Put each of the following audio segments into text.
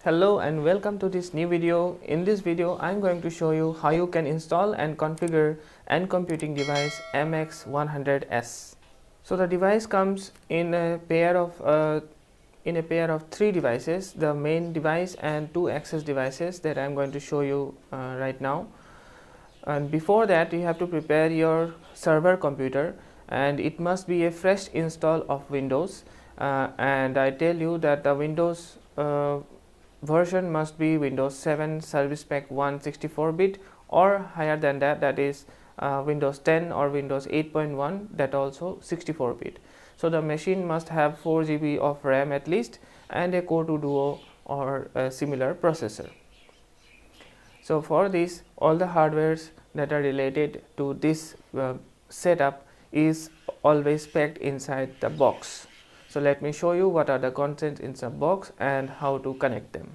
Hello and welcome to this new video. In this video I am going to show you how you can install and configure N computing device MX100S. So the device comes in a pair of three devices, the main device and two access devices that I am going to show you right now. And before that you have to prepare your server computer, and it must be a fresh install of Windows, and I tell you that the Windows version must be Windows 7 Service Pack 1 64-bit or higher than that, that is Windows 10 or Windows 8.1, that also 64-bit. So the machine must have 4 GB of RAM at least and a Core 2 Duo or a similar processor. So for this, all the hardwares that are related to this setup is always packed inside the box. So let me show you what are the contents in the box and how to connect them.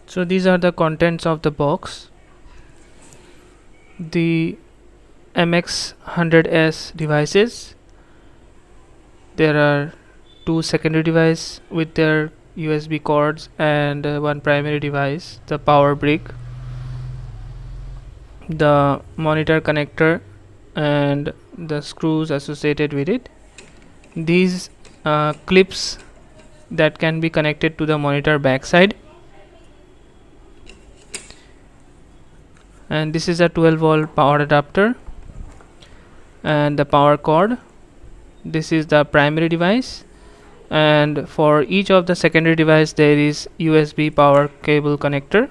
So these are the contents of the box. The MX100S devices. There are two secondary devices with their USB cords and one primary device, the power brick, the monitor connector and the screws associated with it. These clips that can be connected to the monitor backside, and this is a 12-volt power adapter and the power cord. This is the primary device, and for each of the secondary device there is USB power cable connector.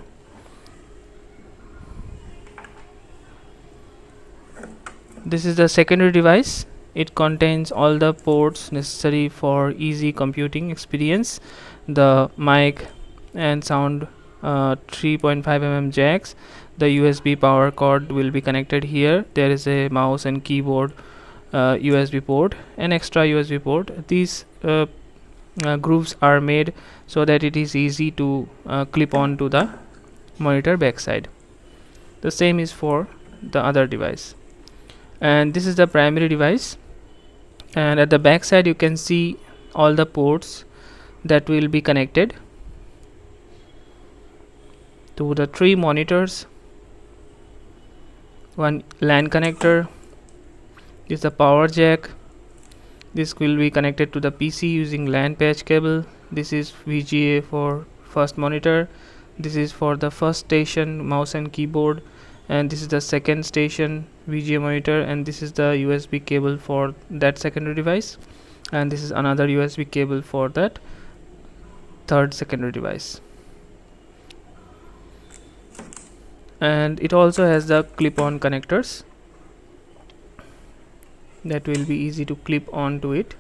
This is the secondary device. It contains all the ports necessary for easy computing experience, the mic and sound 3.5mm jacks. The USB power cord will be connected here. There is a mouse and keyboard USB port, an extra USB port. These grooves are made so that it is easy to clip on to the monitor backside. The same is for the other device. And this is the primary device, and at the back side you can see all the ports that will be connected to the three monitors. One LAN connector, this is the power jack. This will be connected to the PC using LAN patch cable. This is VGA for first monitor. This is for the first station mouse and keyboard, and this is the second station VGA monitor, and this is the USB cable for that secondary device, and this is another USB cable for that third secondary device. And it also has the clip-on connectors that will be easy to clip on to it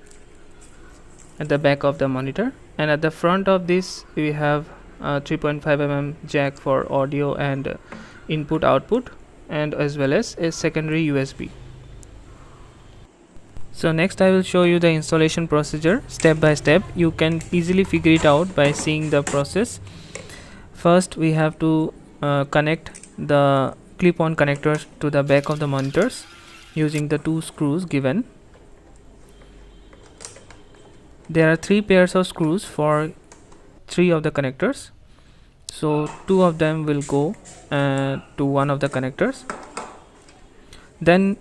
at the back of the monitor. And at the front of this we have a 3.5mm jack for audio and input output, and as well as a secondary USB. So next I will show you the installation procedure step by step. You can easily figure it out by seeing the process. First we have to connect the clip-on connectors to the back of the monitors using the two screws given. There are three pairs of screws for three of the connectors, so two of them will go to one of the connectors. Then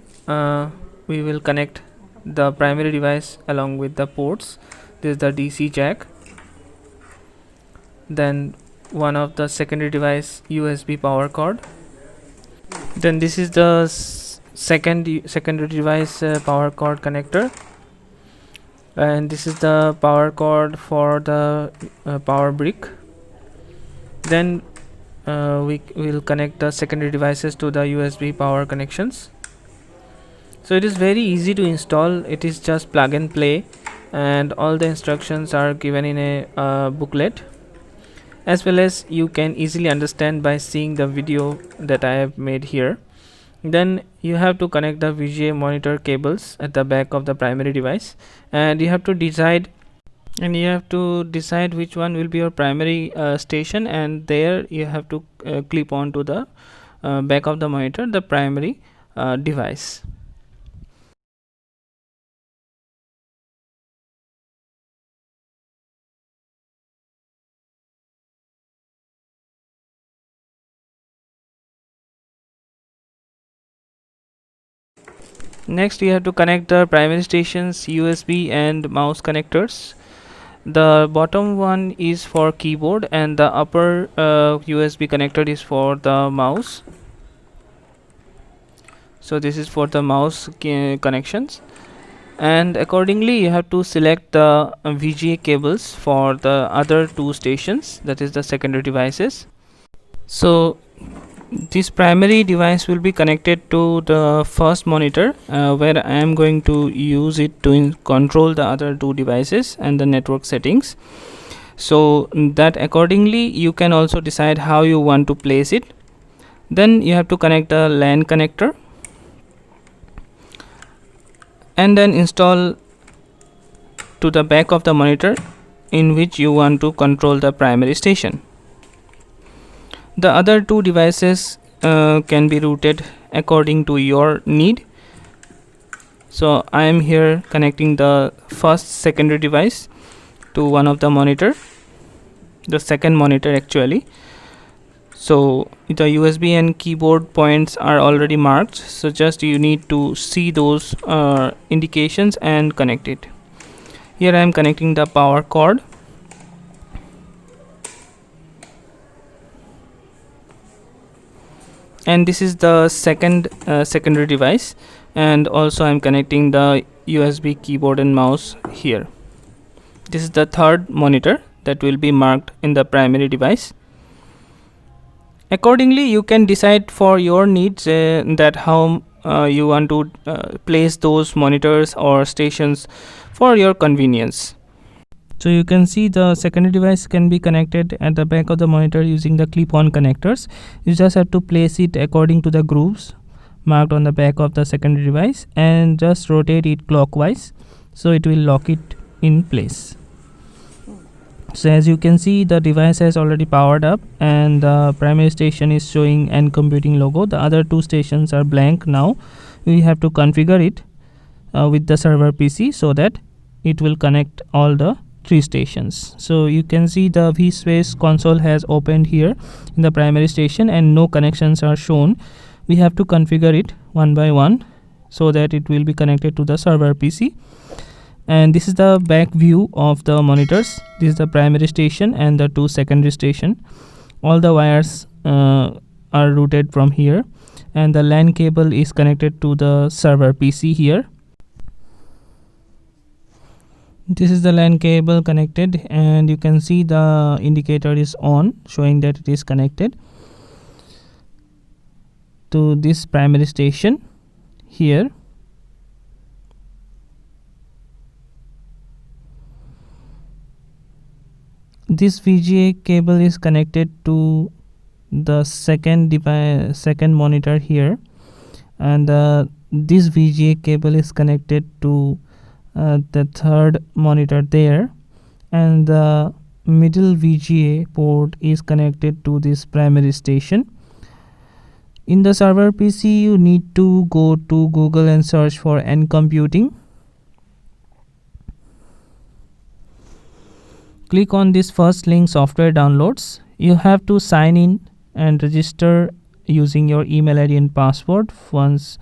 we will connect the primary device along with the ports. This is the DC jack, then one of the secondary device USB power cord, then this is the secondary device power cord connector, and this is the power cord for the power brick. Then we will connect the secondary devices to the USB power connections. So it is very easy to install. It is just plug and play, and all the instructions are given in a booklet, as well as you can easily understand by seeing the video that I have made here. Then you have to connect the VGA monitor cables at the back of the primary device, and you have to decide which one will be your primary station, and there you have to clip on to the back of the monitor the primary device. Next we have to connect the primary station's USB and mouse connectors. The bottom one is for keyboard and the upper USB connector is for the mouse. So this is for the mouse connections, and accordingly you have to select the VGA cables for the other two stations, that is the secondary devices. So this primary device will be connected to the first monitor, where I am going to use it to control the other two devices and the network settings. So that accordingly you can also decide how you want to place it. Then you have to connect the LAN connector and then install to the back of the monitor in which you want to control the primary station. The other two devices can be routed according to your need. So I am here connecting the first secondary device to one of the monitor, the second monitor actually. So the USB and keyboard points are already marked, so just you need to see those indications and connect it. Here I am connecting the power cord. And this is the second secondary device, and also I am connecting the USB keyboard and mouse here. This is the third monitor that will be marked in the primary device. Accordingly you can decide for your needs that how you want to place those monitors or stations for your convenience. So you can see the secondary device can be connected at the back of the monitor using the clip-on connectors. You just have to place it according to the grooves marked on the back of the secondary device and just rotate it clockwise, so it will lock it in place. So as you can see, the device has already powered up and the primary station is showing N Computing logo. The other two stations are blank now. We have to configure it with the server PC so that it will connect all the three stations. So you can see the vSpace console has opened here in the primary station and no connections are shown. We have to configure it one by one so that it will be connected to the server PC. And this is the back view of the monitors. This is the primary station and the two secondary station. All the wires are routed from here, and the LAN cable is connected to the server PC here. This is the LAN cable connected, and you can see the indicator is on, showing that it is connected to this primary station here. This VGA cable is connected to the second monitor here, and this VGA cable is connected to the third monitor there, and the middle VGA port is connected to this primary station. In the server PC you need to go to Google and search for N Computing. Click on this first link, software downloads. You have to sign in and register using your email ID and password. Once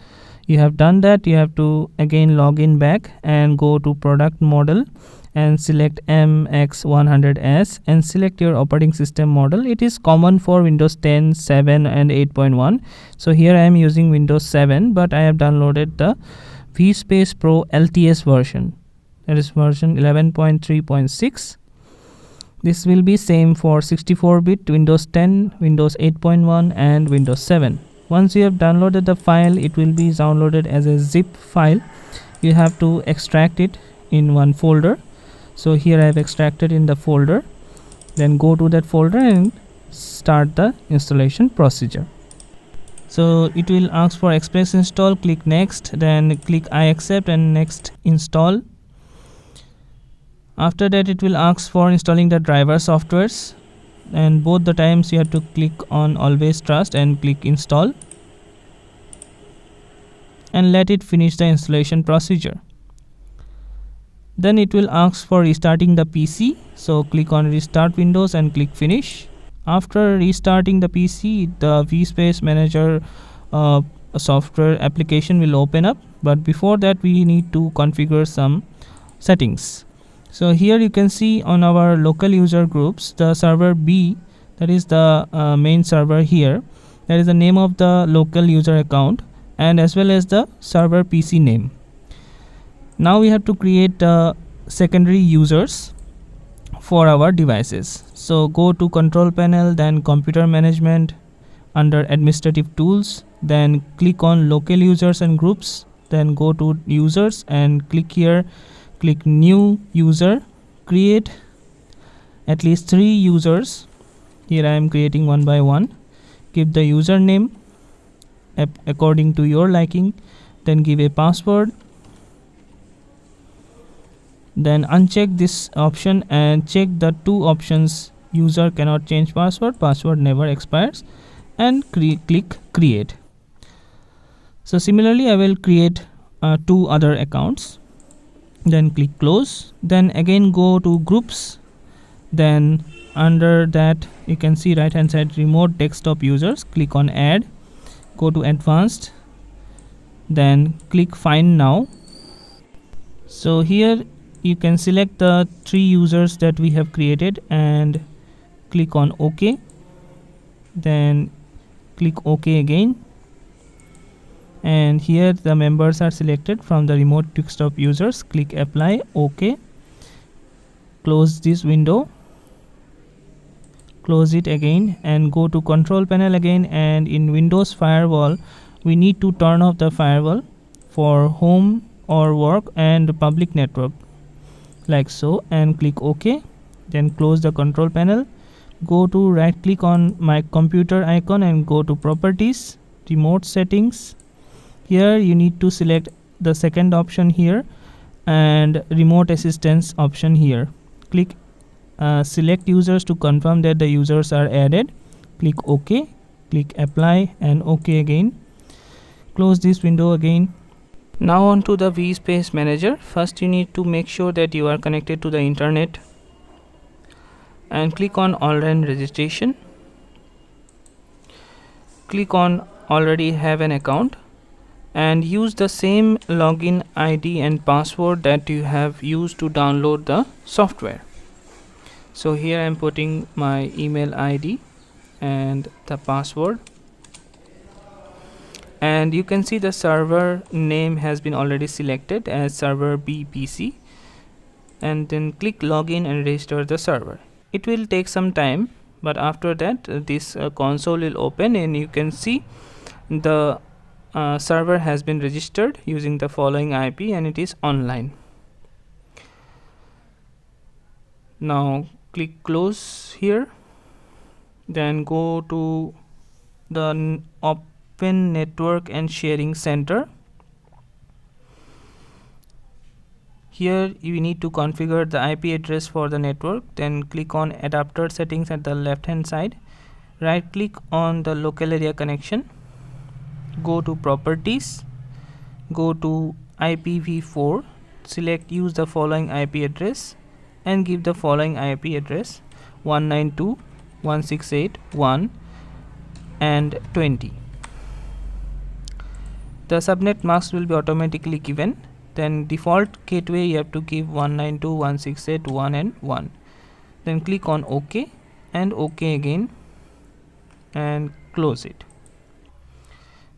you have done that, you have to again log in back and go to product model and select MX100S and select your operating system model. It is common for Windows 10, 7 and 8.1. So here I am using Windows 7, but I have downloaded the vSpace Pro LTS version, that is version 11.3.6. This will be same for 64-bit Windows 10, Windows 8.1 and Windows 7. Once you have downloaded the file, it will be downloaded as a zip file. You have to extract it in one folder. So here I have extracted in the folder. Then go to that folder and start the installation procedure. So it will ask for Express install, click next, then click I accept and next install. After that it will ask for installing the driver softwares, and both the times you have to click on always trust and click install and let it finish the installation procedure. Then it will ask for restarting the PC, so click on restart Windows and click finish. After restarting the PC, the vSpace Manager software application will open up. but before that we need to configure some settings. So here you can see on our local user groups, the server B, that is the main server here, that is the name of the local user account and as well as the server PC name. Now we have to create secondary users for our devices. So go to control panel, then computer management, under administrative tools, then click on local users and groups, then go to users and click here, click new user, create at least 3 users. Here I am creating one by one. Give the username according to your liking, then give a password, then uncheck this option and check the 2 options: user cannot change password, password never expires, and click create. So similarly I will create 2 other accounts, then click close, then again go to groups, then under that you can see right hand side remote desktop users, click on add, go to advanced, then click find now. So here you can select the 3 users that we have created and click on OK, then click OK again, and here the members are selected from the remote desktop users. Click apply, OK, close this window, close it again, and go to control panel again, and in Windows Firewall we need to turn off the firewall for home or work and public network, like so, and click OK, then close the control panel, go to right click on my computer icon and go to properties, remote settings. Here you need to select the second option here and remote assistance option here. Click select users to confirm that the users are added, click OK, click apply and OK again, close this window again. Now on to the vSpace manager. First you need to make sure that you are connected to the internet and click on online registration. Click on already have an account and use the same login ID and password that you have used to download the software. So here I am putting my email ID and the password, and you can see the server name has been already selected as server B PC, and then click login and register the server. It will take some time, but after that this console will open and you can see the server has been registered using the following IP and it is online. Now click close here, then go to the Open Network and Sharing Center. Here you need to configure the IP address for the network, then click on adapter settings at the left hand side, right click on the local area connection, go to properties, go to IPv4, select use the following IP address and give the following IP address 192.168.1 and 20. The subnet mask will be automatically given. Then default gateway you have to give 192.168.1 and 1. Then click on OK and OK again and close it.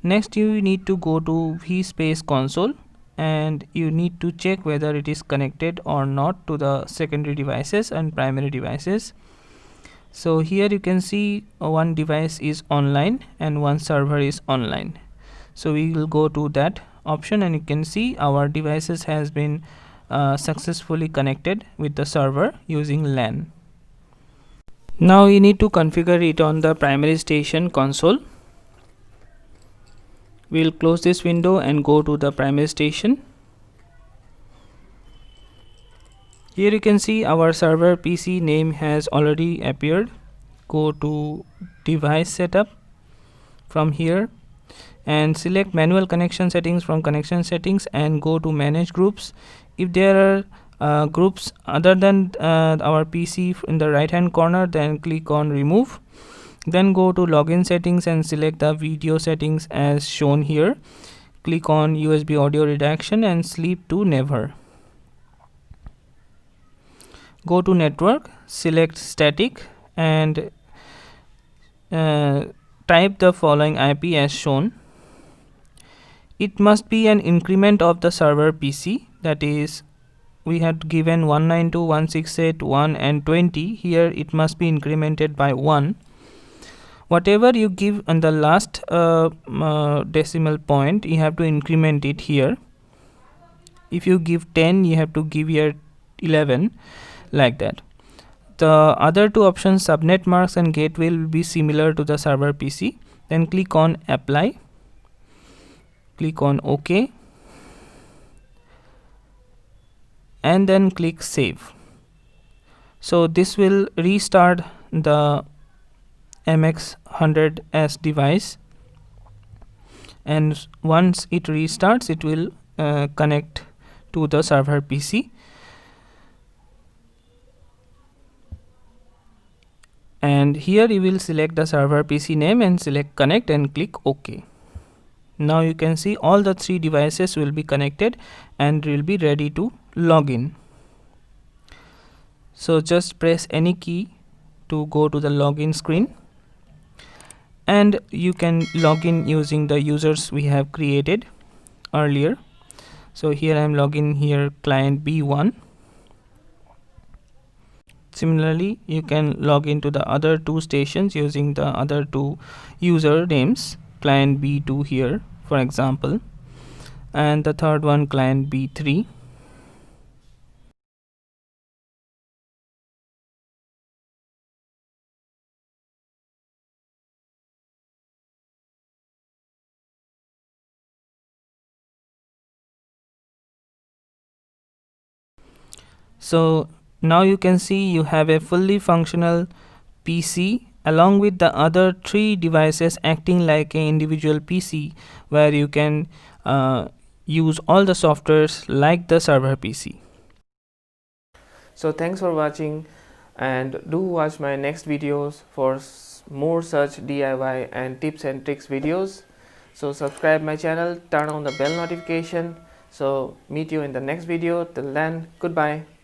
Next you need to go to vSpace console and you need to check whether it is connected or not to the secondary devices and primary devices. So here you can see one device is online and one server is online. So we will go to that option and you can see our devices has been successfully connected with the server using LAN. Now you need to configure it on the primary station console. We'll close this window and go to the primary station. Here you can see our server PC name has already appeared. Go to device setup from here and select manual connection settings from connection settings and go to manage groups. If there are groups other than our PC in the right hand corner, then click on remove. Then go to login settings and select the video settings as shown here. click on USB audio redaction and sleep to never. Go to network, select static and type the following IP as shown. It must be an increment of the server PC, that is we had given 192.168.1 and 20. Here it must be incremented by 1. Whatever you give on the last decimal point, you have to increment it here. If you give 10, you have to give here 11, like that. The other two options, subnet marks and gateway, will be similar to the server PC. Then click on apply, click on OK, and then click save. So this will restart the MX100S device, and once it restarts it will connect to the server PC. And here you will select the server PC name and select connect and click OK. Now you can see all the three devices will be connected and will be ready to log in. So just press any key to go to the login screen, and you can log in using the users we have created earlier. So here I am logging here client B1. Similarly, you can log into the other two stations using the other two user names, client B2 here for example, and the third one client B3. So now you can see you have a fully functional PC along with the other three devices acting like an individual PC, where you can use all the softwares like the server PC. So thanks for watching, and do watch my next videos for more such DIY and tips and tricks videos. So subscribe my channel, turn on the bell notification. So meet you in the next video. Till then, goodbye.